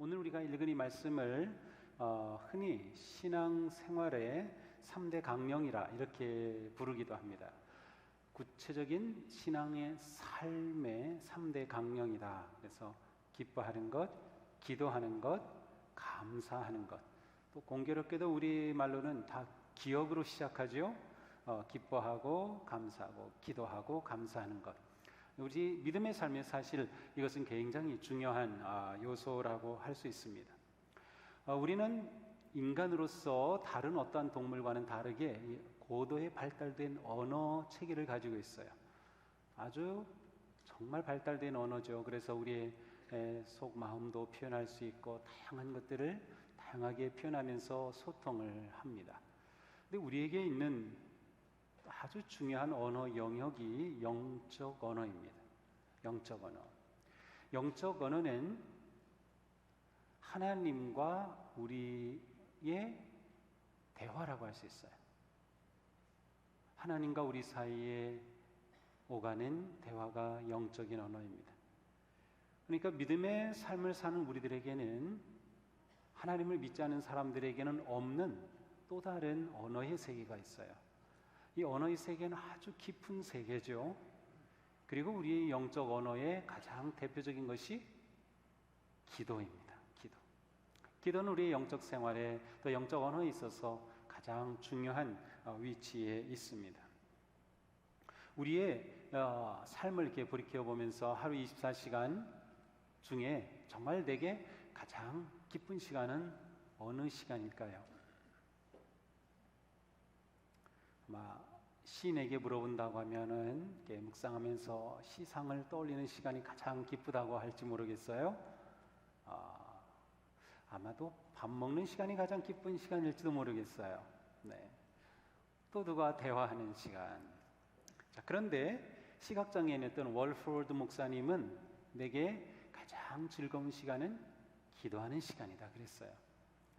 오늘 우리가 읽은 이 말씀을 흔히 신앙생활의 3대 강령이라 이렇게 부르기도 합니다. 구체적인 신앙의 삶의 3대 강령이다. 그래서 기뻐하는 것, 기도하는 것, 감사하는 것. 또 공교롭게도 우리말로는 다 기억으로 시작하죠. 기뻐하고 감사하고 기도하고 감사하는 것. 우리 믿음의 삶에 사실 이것은 굉장히 중요한 요소라고 할 수 있습니다. 우리는 인간으로서 다른 어떠한 동물과는 다르게 고도의 발달된 언어 체계를 가지고 있어요. 아주 정말 발달된 언어죠. 그래서 우리의 속 마음도 표현할 수 있고 다양한 것들을 다양하게 표현하면서 소통을 합니다. 근데 우리에게 있는 아주 중요한 언어 영역이 영적 언어입니다. 영적 언어. 영적 언어는 하나님과 우리의 대화라고 할 수 있어요. 하나님과 우리 사이에 오가는 대화가 영적인 언어입니다. 그러니까 믿음의 삶을 사는 우리들에게는, 하나님을 믿지 않은 사람들에게는 없는 또 다른 언어의 세계가 있어요. 이 언어의 세계는 아주 깊은 세계죠. 그리고 우리의 영적 언어의 가장 대표적인 것이 기도입니다. 기도는 우리의 영적 생활에, 또 영적 언어에 있어서 가장 중요한 위치에 있습니다. 우리의 삶을 이렇게 돌이켜 보면서 하루 24시간 중에 정말 내게 가장 기쁜 시간은 어느 시간일까요? 아마 시인에게 물어본다고 하면은 이렇게 묵상하면서 시상을 떠올리는 시간이 가장 기쁘다고 할지 모르겠어요. 아마도 밥 먹는 시간이 가장 기쁜 시간일지도 모르겠어요. 네. 또 누가 대화하는 시간. 자, 그런데 시각장애인이었던 월포드 목사님은 내게 가장 즐거운 시간은 기도하는 시간이다 그랬어요.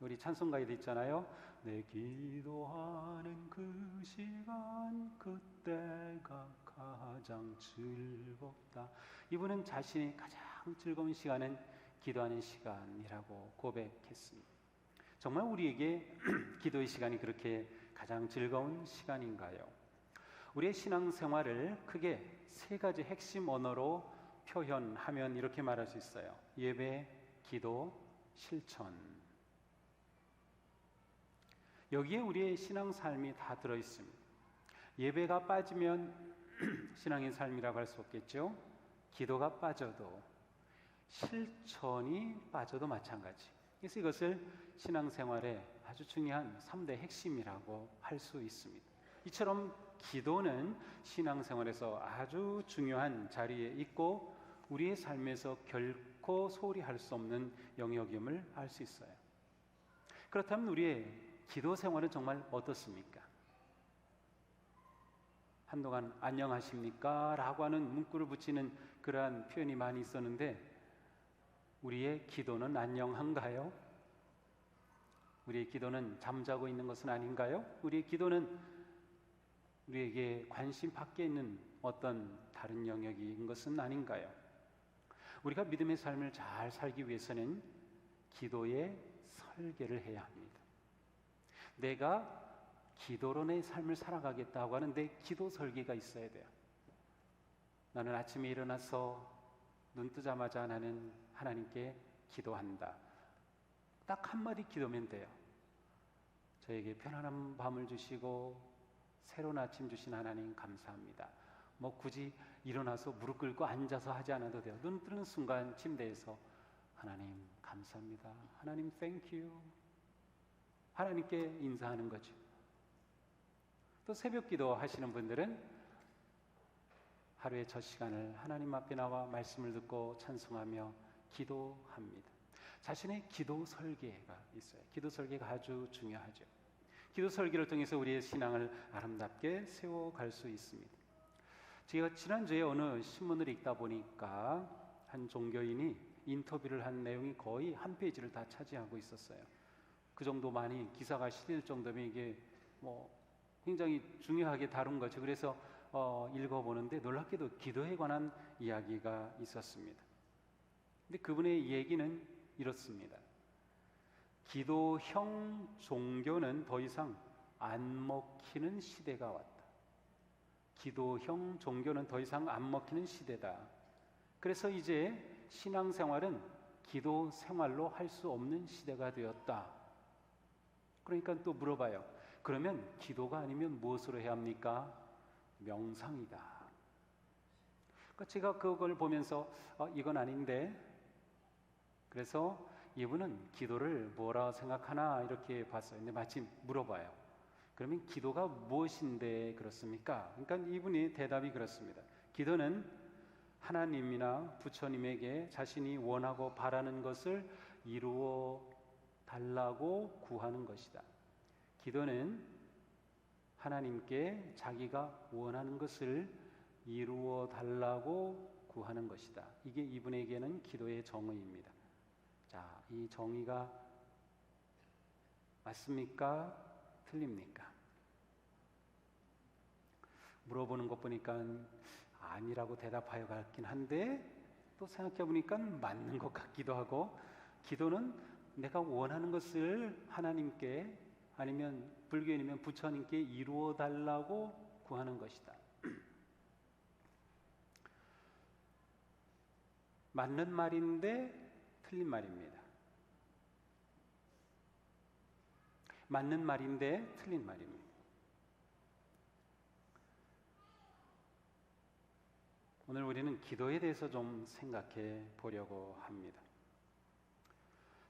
우리 찬송가에도 있잖아요. 내 기도하는 그 시간, 그때가 가장 즐겁다. 이분은 자신이 가장 즐거운 시간은 기도하는 시간이라고 고백했습니다. 정말 우리에게 기도의 시간이 그렇게 가장 즐거운 시간인가요? 우리의 신앙생활을 크게 세 가지 핵심 언어로 표현하면 이렇게 말할 수 있어요. 예배, 기도, 실천. 여기에 우리의 신앙 삶이 다 들어있습니다. 예배가 빠지면 신앙의 삶이라고 할 수 없겠죠. 기도가 빠져도, 실천이 빠져도 마찬가지. 그래서 이것을 신앙생활의 아주 중요한 3대 핵심이라고 할 수 있습니다. 이처럼 기도는 신앙생활에서 아주 중요한 자리에 있고 우리의 삶에서 결코 소홀히 할 수 없는 영역임을 알 수 있어요. 그렇다면 우리의 기도 생활은 정말 어떻습니까? 한동안 안녕하십니까? 라고 하는 문구를 붙이는 그러한 표현이 많이 있었는데 우리의 기도는 안녕한가요? 우리의 기도는 잠자고 있는 것은 아닌가요? 우리의 기도는 우리에게 관심 밖에 있는 어떤 다른 영역인 것은 아닌가요? 우리가 믿음의 삶을 잘 살기 위해서는 기도의 설계를 해야 합니다. 내가 기도로 내 삶을 살아가겠다고 하는데 기도 설계가 있어야 돼요. 나는 아침에 일어나서 눈 뜨자마자 나는 하나님께 기도한다. 딱 한마디 기도면 돼요. 저에게 편안한 밤을 주시고 새로운 아침 주신 하나님 감사합니다. 뭐 굳이 일어나서 무릎 꿇고 앉아서 하지 않아도 돼요. 눈 뜨는 순간 침대에서 하나님 감사합니다. 하나님 땡큐. 하나님께 인사하는 거죠. 또 새벽 기도 하시는 분들은 하루의 첫 시간을 하나님 앞에 나와 말씀을 듣고 찬송하며 기도합니다. 자신의 기도 설계가 있어요. 기도 설계가 아주 중요하죠. 기도 설계를 통해서 우리의 신앙을 아름답게 세워갈 수 있습니다. 제가 지난주에 어느 신문을 읽다 보니까 한 종교인이 인터뷰를 한 내용이 거의 한 페이지를 다 차지하고 있었어요. 그 정도 많이 기사가 실릴 정도면 이게 굉장히 중요하게 다룬 거죠. 그래서 읽어보는데 놀랍게도 기도에 관한 이야기가 있었습니다. 근데 그분의 얘기는 이렇습니다. 기도형 종교는 더 이상 안 먹히는 시대가 왔다. 기도형 종교는 더 이상 안 먹히는 시대다. 그래서 이제 신앙생활은 기도 생활로 할 수 없는 시대가 되었다. 그러니까 또 물어봐요. 그러면 기도가 아니면 무엇으로 해야 합니까? 명상이다. 그러니까 제가 그걸 보면서 이건 아닌데, 그래서 이분은 기도를 뭐라 생각하나 이렇게 봤어요. 근데 마침 물어봐요. 그러면 기도가 무엇인데 그렇습니까? 그러니까 이분이 대답이 그렇습니다. 기도는 하나님이나 부처님에게 자신이 원하고 바라는 것을 이루어 달라고 구하는 것이다. 기도는 하나님께 자기가 원하는 것을 이루어 달라고 구하는 것이다. 이게 이분에게는 기도의 정의입니다. 자, 이 정의가 맞습니까? 틀립니까? 물어보는 것 보니까 아니라고 대답하여 갔긴 한데 또 생각해 보니까 맞는 것 같기도 하고, 기도는 내가 원하는 것을 하나님께 아니면 불교인이면 부처님께 이루어 달라고 구하는 것이다. 맞는 말인데 틀린 말입니다. 맞는 말인데 틀린 말입니다. 오늘 우리는 기도에 대해서 좀 생각해 보려고 합니다.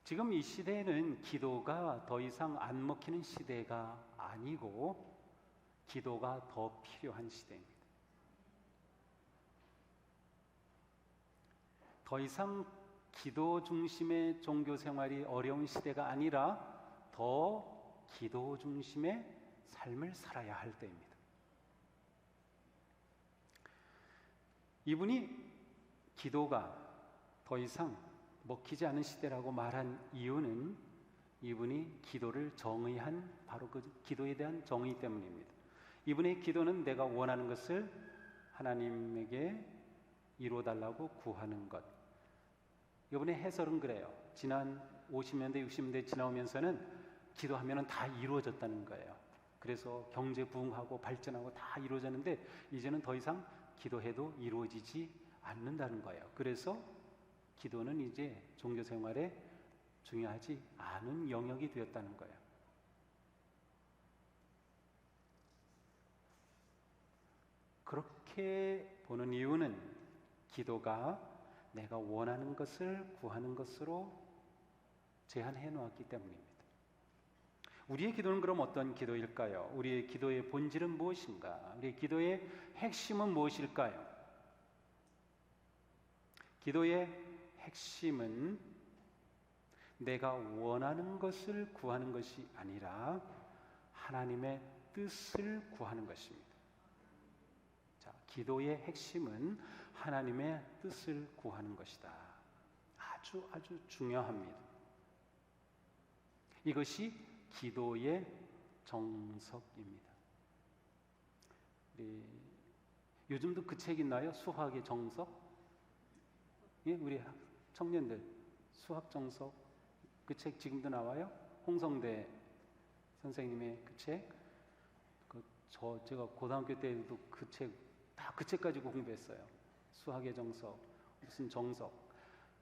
지금 이 시대에는 기도가 더 이상 안 먹히는 시대가 아니고 기도가 더 필요한 시대입니다. 더 이상 기도 중심의 종교 생활이 어려운 시대가 아니라 더 기도 중심의 삶을 살아야 할 때입니다. 이분이 기도가 더 이상 먹히지 않은 시대라고 말한 이유는 이분이 기도를 정의한 바로 그 기도에 대한 정의 때문입니다. 이분의 기도는 내가 원하는 것을 하나님에게 이루어달라고 구하는 것. 이번에 해설은 그래요. 지난 50년대, 60년대 지나오면서는 기도하면 다 이루어졌다는 거예요. 그래서 경제 부흥하고 발전하고 다 이루어졌는데 이제는 더 이상 기도해도 이루어지지 않는다는 거예요. 그래서 기도는 이제 종교 생활에 중요하지 않은 영역이 되었다는 거예요. 그렇게 보는 이유는 기도가 내가 원하는 것을 구하는 것으로 제한해 놓았기 때문입니다. 우리의 기도는 그럼 어떤 기도일까요? 우리의 기도의 본질은 무엇인가? 우리의 기도의 핵심은 무엇일까요? 기도의 핵심은 내가 원하는 것을 구하는 것이 아니라 하나님의 뜻을 구하는 것입니다. 자, 기도의 핵심은 하나님의 뜻을 구하는 것이다. 아주 중요합니다. 이것이 기도의 정석입니다. 요즘도 그 책 있나요? 수학의 정석? 예, 우리 청년들 수학 정석 그 책 지금도 나와요? 홍성대 선생님의 그 책. 제가 고등학교 때도 그 책 가지고 공부했어요. 수학의 정석, 무슨 정석.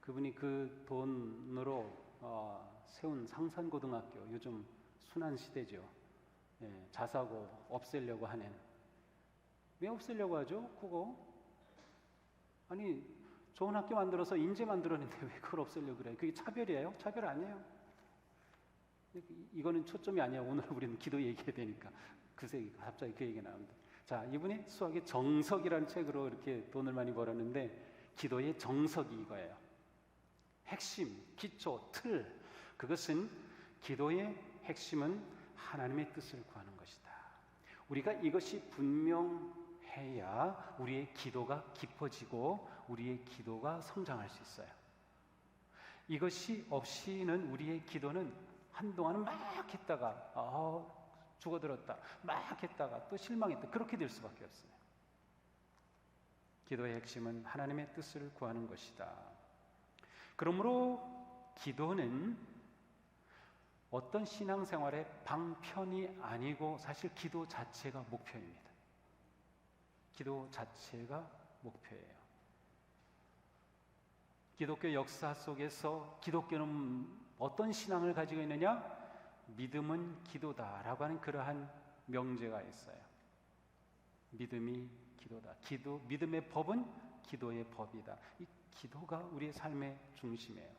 그분이 그 돈으로 세운 상산고등학교, 요즘 순환시대죠. 예, 자사고 없애려고 하는. 왜 없애려고 하죠? 그거? 아니, 좋은 학교 만들어서 인재 만들었는데 왜 그걸 없애려고 그래요? 그게 차별이에요? 차별 아니에요. 이거는 초점이 아니야. 오늘 우리는 기도 얘기해야 되니까. 갑자기 그 얘기 나옵니다. 자, 이분이 수학의 정석이라는 책으로 이렇게 돈을 많이 벌었는데 기도의 정석이 이거예요. 핵심, 기초, 틀. 그것은 기도의 핵심은 하나님의 뜻을 구하는 것이다. 우리가 이것이 분명해야 우리의 기도가 깊어지고 우리의 기도가 성장할 수 있어요. 이것이 없이는 우리의 기도는 한동안은 막 했다가 죽어들었다, 막 했다가 또 실망했다, 그렇게 될 수밖에 없어요. 기도의 핵심은 하나님의 뜻을 구하는 것이다. 그러므로 기도는 어떤 신앙생활의 방편이 아니고 사실 기도 자체가 목표입니다. 기도 자체가 목표예요. 기독교 역사 속에서 기독교는 어떤 신앙을 가지고 있느냐? 믿음은 기도다라고 하는 그러한 명제가 있어요. 믿음이 기도다. 믿음의 법은 기도의 법이다. 이 기도가 우리의 삶의 중심이에요.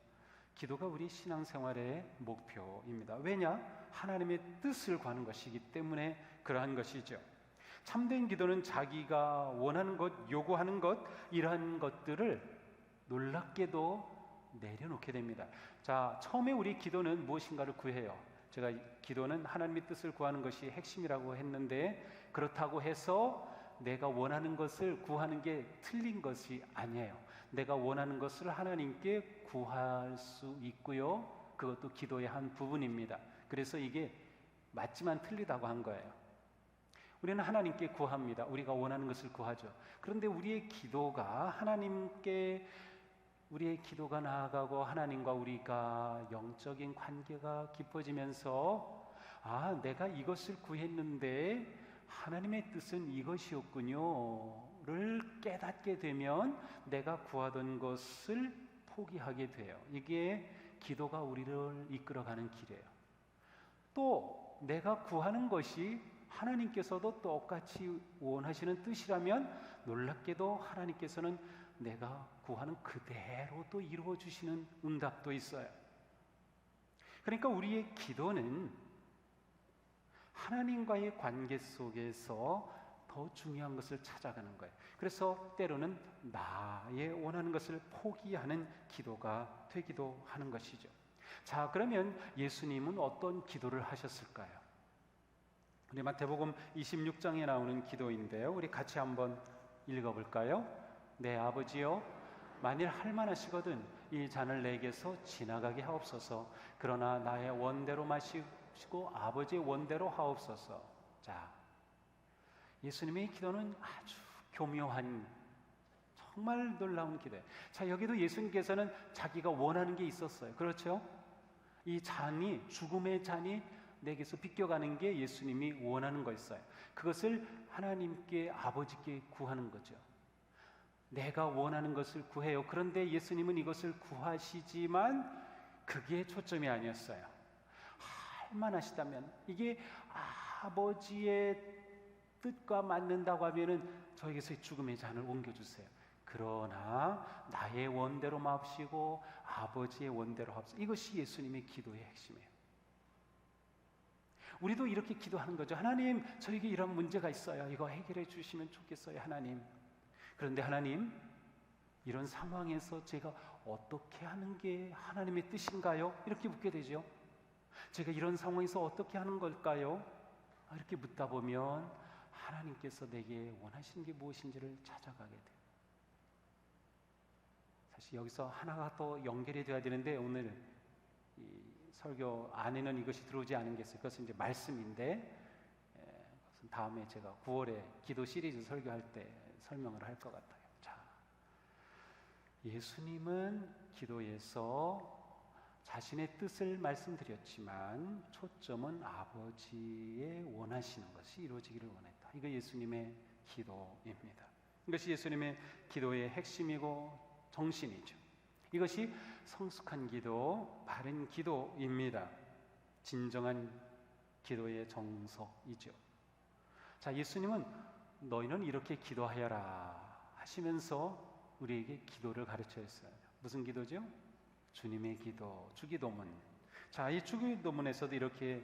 기도가 우리 신앙생활의 목표입니다. 왜냐? 하나님의 뜻을 구하는 것이기 때문에 그러한 것이죠. 참된 기도는 자기가 원하는 것, 요구하는 것, 이러한 것들을 놀랍게도 내려놓게 됩니다. 자, 처음에 우리 기도는 무엇인가를 구해요. 제가 기도는 하나님의 뜻을 구하는 것이 핵심이라고 했는데, 그렇다고 해서 내가 원하는 것을 구하는 게 틀린 것이 아니에요. 내가 원하는 것을 하나님께 구할 수 있고요. 그것도 기도의 한 부분입니다. 그래서 이게 맞지만 틀리다고 한 거예요. 우리는 하나님께 구합니다. 우리가 원하는 것을 구하죠. 그런데 우리의 기도가 우리의 기도가 나아가고 하나님과 우리가 영적인 관계가 깊어지면서 내가 이것을 구했는데 하나님의 뜻은 이것이었군요를 깨닫게 되면 내가 구하던 것을 포기하게 돼요. 이게 기도가 우리를 이끌어가는 길이에요. 또 내가 구하는 것이 하나님께서도 똑같이 원하시는 뜻이라면 놀랍게도 하나님께서는 내가 구하는 그대로 또 이루어 주시는 응답도 있어요. 그러니까 우리의 기도는 하나님과의 관계 속에서 더 중요한 것을 찾아가는 거예요. 그래서 때로는 나의 원하는 것을 포기하는 기도가 되기도 하는 것이죠. 자, 그러면 예수님은 어떤 기도를 하셨을까요? 우리 마태복음 26장에 나오는 기도인데요. 우리 같이 한번 읽어볼까요? 내 아버지여, 만일 할만하시거든 이 잔을 내게서 지나가게 하옵소서. 그러나 나의 원대로 마시고 아버지의 원대로 하옵소서. 자, 예수님의 기도는 아주 교묘한, 정말 놀라운 기도예요. 자, 여기도 예수님께서는 자기가 원하는 게 있었어요. 그렇죠? 이 잔이, 죽음의 잔이 내게서 비껴가는 게 예수님이 원하는 거였어요. 그것을 하나님께, 아버지께 구하는 거죠. 내가 원하는 것을 구해요. 그런데 예수님은 이것을 구하시지만 그게 초점이 아니었어요. 할만하시다면, 이게 아버지의 뜻과 맞는다고 하면은 저에게서 죽음의 잔을 옮겨주세요. 그러나 나의 원대로 마옵시고 아버지의 원대로 하옵소서. 이것이 예수님의 기도의 핵심이에요. 우리도 이렇게 기도하는 거죠. 하나님, 저에게 이런 문제가 있어요. 이거 해결해 주시면 좋겠어요, 하나님. 그런데 하나님, 이런 상황에서 제가 어떻게 하는 게 하나님의 뜻인가요? 이렇게 묻게 되죠. 제가 이런 상황에서 어떻게 하는 걸까요? 이렇게 묻다 보면 하나님께서 내게 원하시는 게 무엇인지를 찾아가게 돼요. 사실 여기서 하나가 더 연결이 돼야 되는데 오늘 이 설교 안에는 이것이 들어오지 않은 게 있어요. 그것은 이제 말씀인데 그것은 다음에 제가 9월에 기도 시리즈 설교할 때 설명을 할 것 같아요. 자, 예수님은 기도에서 자신의 뜻을 말씀드렸지만 초점은 아버지의 원하시는 것이 이루어지기를 원했다. 이거 예수님의 기도입니다. 이것이 예수님의 기도의 핵심이고 정신이죠. 이것이 성숙한 기도, 바른 기도입니다. 진정한 기도의 정석이죠. 자, 예수님은 너희는 이렇게 기도하여라 하시면서 우리에게 기도를 가르쳐 줬어요. 무슨 기도죠? 주님의 기도, 주기도문. 자, 이 주기도문에서도 이렇게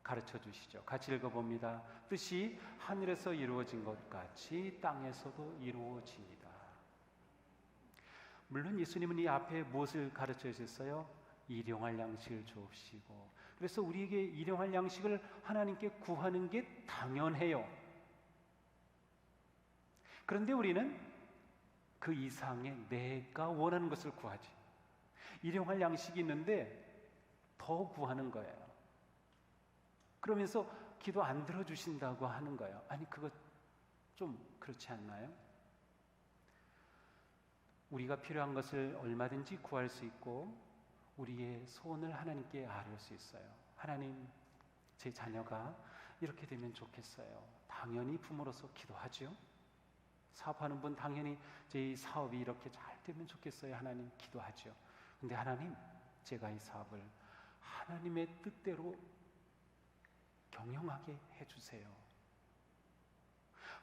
가르쳐 주시죠. 같이 읽어봅니다. 뜻이 하늘에서 이루어진 것 같이 땅에서도 이루어지이다. 물론 예수님은 이 앞에 무엇을 가르쳐 주셨어요? 일용할 양식을 주옵시고. 그래서 우리에게 일용할 양식을 하나님께 구하는 게 당연해요. 그런데 우리는 그 이상의 내가 원하는 것을 구하지. 일용할 양식이 있는데 더 구하는 거예요. 그러면서 기도 안 들어주신다고 하는 거예요. 아니, 그거 좀 그렇지 않나요? 우리가 필요한 것을 얼마든지 구할 수 있고 우리의 소원을 하나님께 아뢰을 수 있어요. 하나님, 제 자녀가 이렇게 되면 좋겠어요. 당연히 부모로서 기도하죠. 사업하는 분 당연히 제 사업이 이렇게 잘 되면 좋겠어요. 하나님, 기도하죠. 근데 하나님, 제가 이 사업을 하나님의 뜻대로 경영하게 해주세요.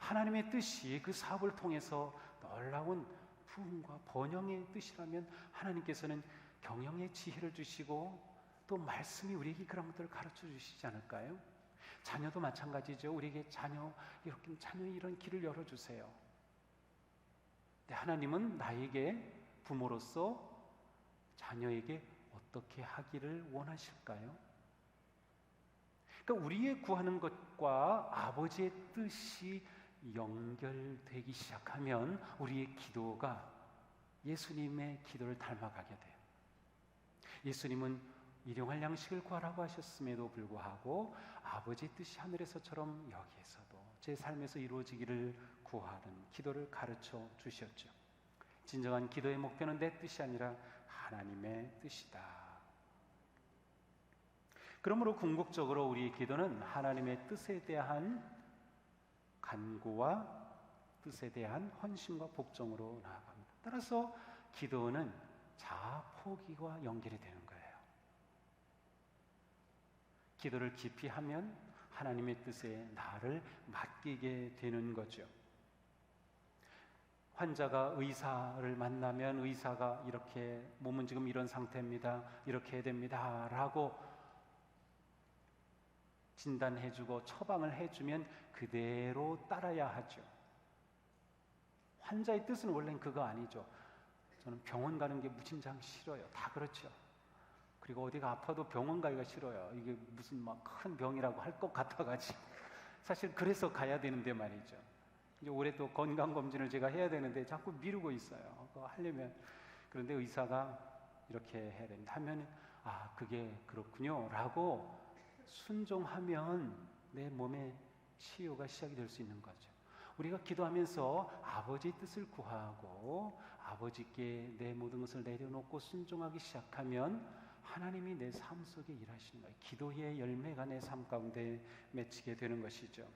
하나님의 뜻이 그 사업을 통해서 놀라운 부흥과 번영의 뜻이라면 하나님께서는 경영의 지혜를 주시고 또 말씀이 우리에게 그런 것들을 가르쳐 주시지 않을까요? 자녀도 마찬가지죠. 우리에게 자녀 이런 길을 열어주세요. 근데 하나님은 나에게 부모로서 자녀에게 어떻게 하기를 원하실까요? 그러니까 우리의 구하는 것과 아버지의 뜻이 연결되기 시작하면 우리의 기도가 예수님의 기도를 닮아가게 돼요. 예수님은 일용할 양식을 구하라고 하셨음에도 불구하고 아버지의 뜻이 하늘에서처럼 여기에서도 제 삶에서 이루어지기를 구하는 기도를 가르쳐 주셨죠. 진정한 기도의 목표는 내 뜻이 아니라 하나님의 뜻이다. 그러므로 궁극적으로 우리의 기도는 하나님의 뜻에 대한 간구와 뜻에 대한 헌신과 복종으로 나아갑니다. 따라서 기도는 자아 포기와 연결이 되는 거예요. 기도를 깊이 하면 하나님의 뜻에 나를 맡기게 되는 거죠. 환자가 의사를 만나면 의사가 이렇게 몸은 지금 이런 상태입니다. 이렇게 해야 됩니다. 라고 진단해주고 처방을 해주면 그대로 따라야 하죠. 환자의 뜻은 원래는 그거 아니죠. 저는 병원 가는 게 무진장 싫어요. 다 그렇죠. 그리고 어디가 아파도 병원 가기가 싫어요. 이게 무슨 막 큰 병이라고 할 것 같아가지고 사실 그래서 가야 되는데 말이죠. 이제 올해 또 건강검진을 제가 해야 되는데 자꾸 미루고 있어요. 그거 하려면. 그런데 의사가 이렇게 해야 된다 하면 아, 그게 그렇군요 라고 순종하면 내 몸의 치유가 시작이 될 수 있는 거죠. 우리가 기도하면서 아버지의 뜻을 구하고 아버지께 내 모든 것을 내려놓고 순종하기 시작하면 하나님이 내 삶 속에 일하시는 거예요. 기도의 열매가 내 삶 가운데 맺히게 되는 것이죠.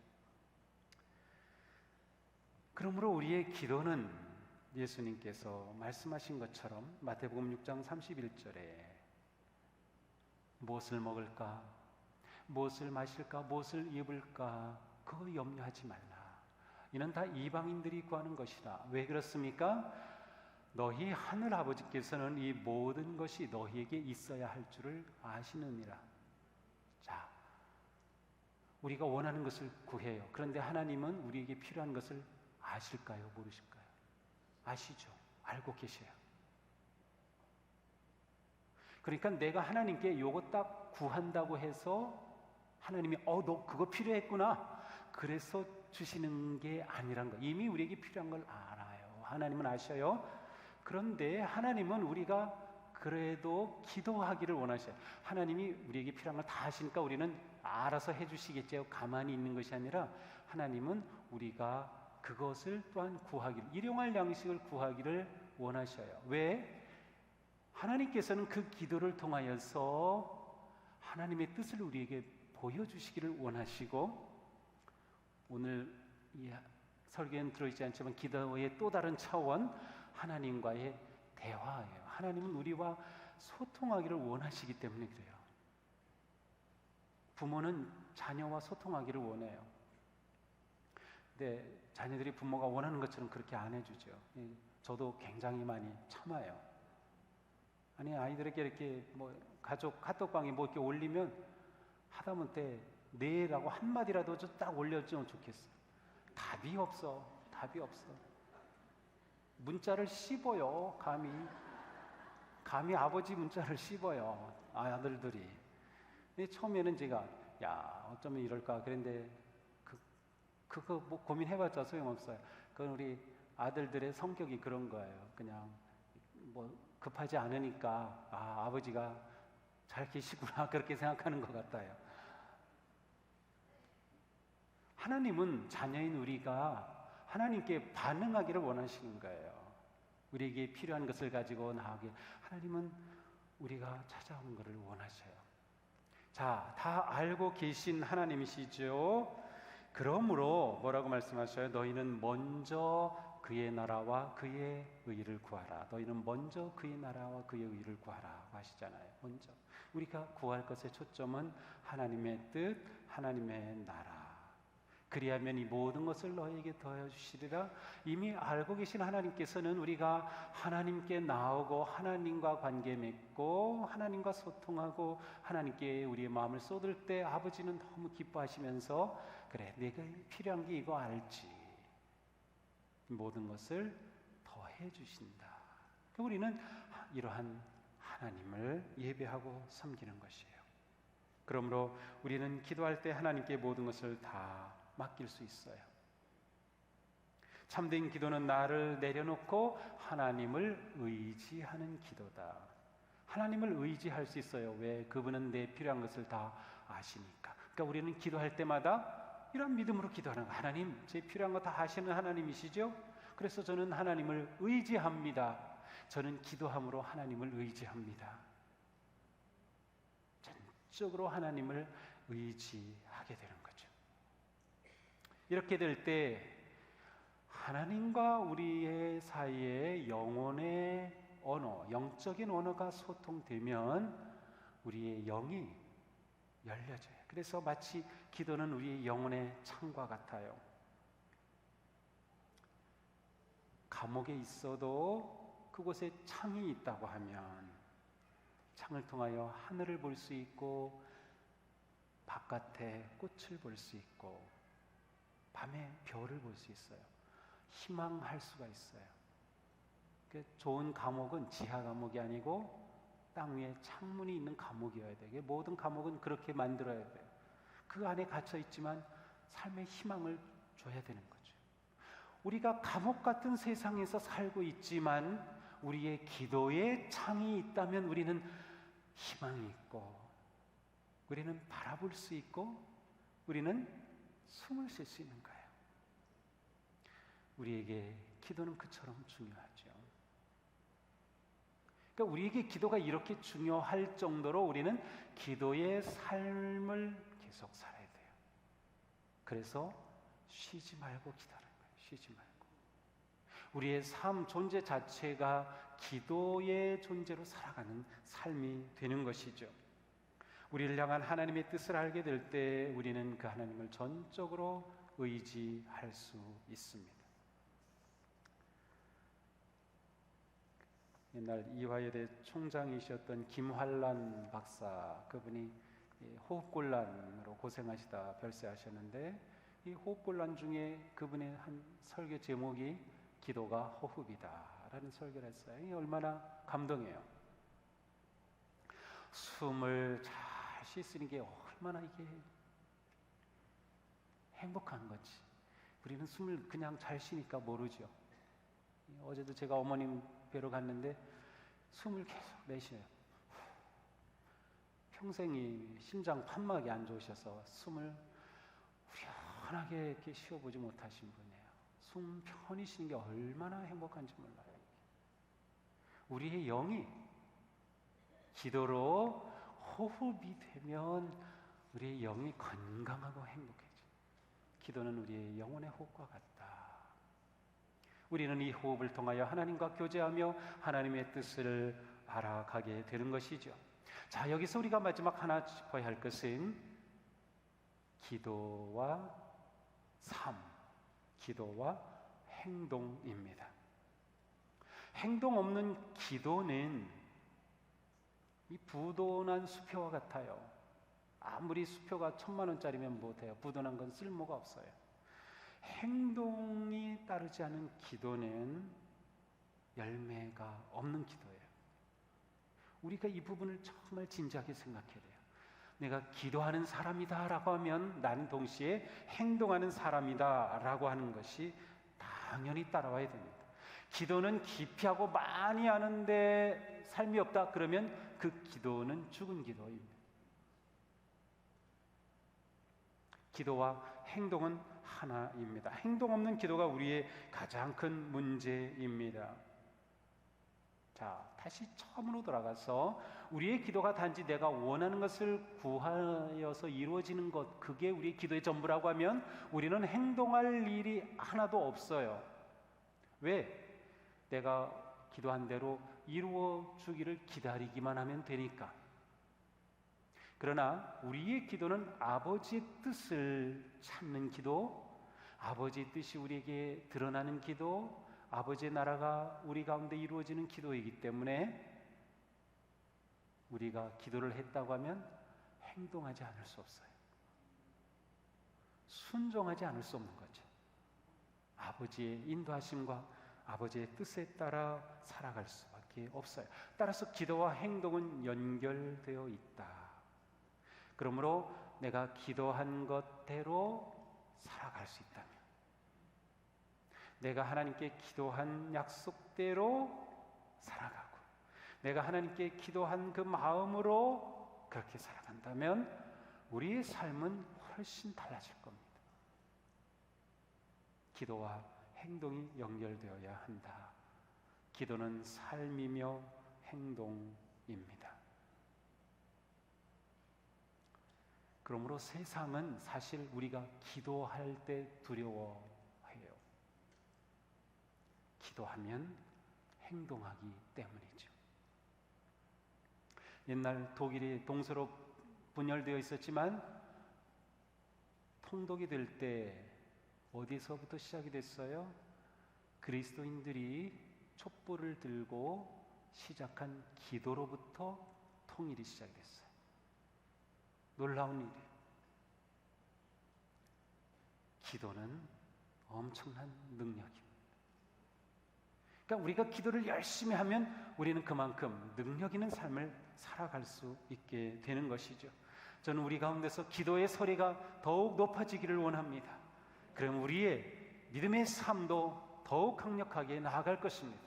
그러므로 우리의 기도는 예수님께서 말씀하신 것처럼 마태복음 6장 31절에 무엇을 먹을까, 무엇을 마실까, 무엇을 입을까 그거 염려하지 말라. 이는 다 이방인들이 구하는 것이라. 왜 그렇습니까? 너희 하늘 아버지께서는 이 모든 것이 너희에게 있어야 할 줄을 아시느니라. 자, 우리가 원하는 것을 구해요. 그런데 하나님은 우리에게 필요한 것을 아실까요? 모르실까요? 아시죠. 알고 계셔요. 그러니까 내가 하나님께 요거 딱 구한다고 해서 하나님이 너 그거 필요했구나 그래서 주시는 게 아니란 거. 이미 우리에게 필요한 걸 알아요. 하나님은 아셔요. 그런데 하나님은 우리가 그래도 기도하기를 원하셔요. 하나님이 우리에게 필요한 걸 다 아시니까 우리는 알아서 해주시겠죠. 가만히 있는 것이 아니라 하나님은 우리가 그것을 또한 구하기를, 일용할 양식을 구하기를 원하셔요. 왜? 하나님께서는 그 기도를 통하여서 하나님의 뜻을 우리에게 보여주시기를 원하시고, 오늘 이 설교에는 들어있지 않지만 기도의 또 다른 차원, 하나님과의 대화예요. 하나님은 우리와 소통하기를 원하시기 때문에 그래요. 부모는 자녀와 소통하기를 원해요. 근데 자녀들이 부모가 원하는 것처럼 그렇게 안 해주죠. 저도 굉장히 많이 참아요. 아니, 아이들에게 이렇게 뭐 가족 카톡방에 뭐 이렇게 올리면 하다못해 네라고 한마디라도 딱 올려주면 좋겠어. 답이 없어. 답이 없어. 문자를 씹어요. 감히 아버지 문자를 씹어요. 아들들이. 근데 처음에는 제가 야 어쩌면 이럴까 그런데 그거 뭐 고민해봤자 소용없어요. 그건 우리 아들들의 성격이 그런 거예요. 그냥 뭐 급하지 않으니까 아버지가 잘 계시구나 그렇게 생각하는 것 같아요. 하나님은 자녀인 우리가 하나님께 반응하기를 원하시는 거예요. 우리에게 필요한 것을 가지고 나아가게. 하나님은 우리가 찾아오는 것을 원하셔요. 자, 다 알고 계신 하나님이시죠. 그러므로 뭐라고 말씀하셔요? 너희는 먼저 그의 나라와 그의 의를 구하라. 너희는 먼저 그의 나라와 그의 의를 구하라 하시잖아요. 먼저 우리가 구할 것의 초점은 하나님의 뜻, 하나님의 나라. 그리하면 이 모든 것을 너희에게 더해 주시리라. 이미 알고 계신 하나님께서는 우리가 하나님께 나오고 하나님과 관계 맺고 하나님과 소통하고 하나님께 우리의 마음을 쏟을 때 아버지는 너무 기뻐하시면서 그래, 내가 필요한 게 이거 알지. 모든 것을 더해 주신다. 우리는 이러한 하나님을 예배하고 섬기는 것이에요. 그러므로 우리는 기도할 때 하나님께 모든 것을 다 맡길 수 있어요. 참된 기도는 나를 내려놓고 하나님을 의지하는 기도다. 하나님을 의지할 수 있어요. 왜? 그분은 내 필요한 것을 다 아시니까. 그러니까 우리는 기도할 때마다 이런 믿음으로 기도하는 거예요. 하나님, 제 필요한 거 다 아시는 하나님이시죠? 그래서 저는 하나님을 의지합니다. 저는 기도함으로 하나님을 의지합니다. 전적으로 하나님을 의지하게 되는 거죠. 이렇게 될 때 하나님과 우리의 사이에 영혼의 언어, 영적인 언어가 소통되면 우리의 영이 열려져요. 그래서 마치 기도는 우리의 영혼의 창과 같아요. 감옥에 있어도 그곳에 창이 있다고 하면 창을 통하여 하늘을 볼 수 있고 바깥에 꽃을 볼 수 있고 밤에 별을 볼 수 있어요. 희망할 수가 있어요. 좋은 감옥은 지하 감옥이 아니고 땅 위에 창문이 있는 감옥이어야 돼요. 모든 감옥은 그렇게 만들어야 돼요. 그 안에 갇혀 있지만 삶의 희망을 줘야 되는 거죠. 우리가 감옥 같은 세상에서 살고 있지만 우리의 기도에 창이 있다면 우리는 희망이 있고 우리는 바라볼 수 있고 우리는 숨을 쉴 수 있는 거예요. 우리에게 기도는 그처럼 중요하죠. 그러니까 우리에게 기도가 이렇게 중요할 정도로 우리는 기도의 삶을 계속 살아야 돼요. 그래서 쉬지 말고 기도하는 거예요. 쉬지 말고. 우리의 삶 존재 자체가 기도의 존재로 살아가는 삶이 되는 것이죠. 우리를 향한 하나님의 뜻을 알게 될 때 우리는 그 하나님을 전적으로 의지할 수 있습니다. 옛날 이화여대 총장이셨던 김환란 박사, 그분이 호흡곤란으로 고생하시다 별세하셨는데 이 호흡곤란 중에 그분의 한 설교 제목이 기도가 호흡이다 라는 설교를 했어요. 이게 얼마나 감동해요. 숨을 잘 쉴 게 얼마나 이게 행복한 건지 우리는 숨을 그냥 잘 쉬니까 모르죠. 어제도 제가 어머님 뵈러 갔는데 숨을 계속 내쉬어요. 평생이 심장 판막이 안 좋으셔서 숨을 후련하게 이렇게 쉬어보지 못하신 분이에요. 숨 편히 쉬는 게 얼마나 행복한지 몰라요. 우리의 영이 기도로 호흡이 되면 우리의 영이 건강하고 행복해져요. 기도는 우리의 영혼의 호흡과 같다. 우리는 이 호흡을 통하여 하나님과 교제하며 하나님의 뜻을 알아가게 되는 것이죠. 자, 여기서 우리가 마지막 하나 짚어야 할 것은 기도와 삶, 기도와 행동입니다. 행동 없는 기도는 이 부도난 수표와 같아요. 아무리 수표가 10,000,000원짜리면 못해요. 부도난 건 쓸모가 없어요. 행동이 따르지 않은 기도는 열매가 없는 기도예요. 우리가 이 부분을 정말 진지하게 생각해야 돼요. 내가 기도하는 사람이다 라고 하면 나는 동시에 행동하는 사람이다 라고 하는 것이 당연히 따라와야 됩니다. 기도는 기피하고 많이 하는데 삶이 없다 그러면 그 기도는 죽은 기도입니다. 기도와 행동은 하나입니다. 행동 없는 기도가 우리의 가장 큰 문제입니다. 자, 다시 처음으로 돌아가서 우리의 기도가 단지 내가 원하는 것을 구하여서 이루어지는 것, 그게 우리의 기도의 전부라고 하면 우리는 행동할 일이 하나도 없어요. 왜? 내가 기도한 대로 이루어 주기를 기다리기만 하면 되니까. 그러나 우리의 기도는 아버지의 뜻을 찾는 기도, 아버지의 뜻이 우리에게 드러나는 기도, 아버지의 나라가 우리 가운데 이루어지는 기도이기 때문에 우리가 기도를 했다고 하면 행동하지 않을 수 없어요. 순종하지 않을 수 없는 거죠. 아버지의 인도하심과 아버지의 뜻에 따라 살아갈 수밖에 없어요. 따라서 기도와 행동은 연결되어 있다. 그러므로 내가 기도한 것대로 살아갈 수 있다면, 내가 하나님께 기도한 약속대로 살아가고, 내가 하나님께 기도한 그 마음으로 그렇게 살아간다면 우리의 삶은 훨씬 달라질 겁니다. 기도와 행동이 연결되어야 한다. 기도는 삶이며 행동입니다. 그러므로 세상은 사실 우리가 기도할 때 두려워해요. 기도하면 행동하기 때문이죠. 옛날 독일이 동서로 분열되어 있었지만 통독이 될 때 어디서부터 시작이 됐어요? 그리스도인들이 촛불을 들고 시작한 기도로부터 통일이 시작이 됐어요. 놀라운 일이에요. 기도는 엄청난 능력입니다. 그러니까 우리가 기도를 열심히 하면 우리는 그만큼 능력 있는 삶을 살아갈 수 있게 되는 것이죠. 저는 우리 가운데서 기도의 소리가 더욱 높아지기를 원합니다. 그럼 우리의 믿음의 삶도 더욱 강력하게 나아갈 것입니다.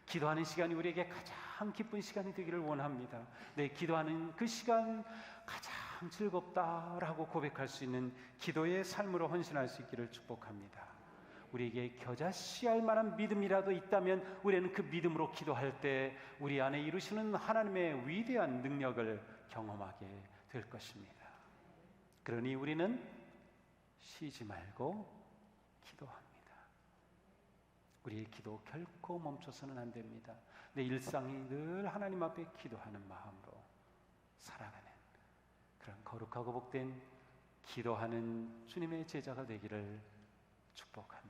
기도하는 시간이 우리에게 가장 기쁜 시간이 되기를 원합니다. 내 기도하는 그 시간 가장 즐겁다라고 고백할 수 있는 기도의 삶으로 헌신할 수 있기를 축복합니다. 우리에게 겨자씨할 만한 믿음이라도 있다면 우리는 그 믿음으로 기도할 때 우리 안에 이루시는 하나님의 위대한 능력을 경험하게 될 것입니다. 그러니 우리는 쉬지 말고 기도합니다. 우리의 기도 결코 멈춰서는 안 됩니다. 내 일상이 늘 하나님 앞에 기도하는 마음으로 살아가는 그런 거룩하고 복된 기도하는 주님의 제자가 되기를 축복합니다.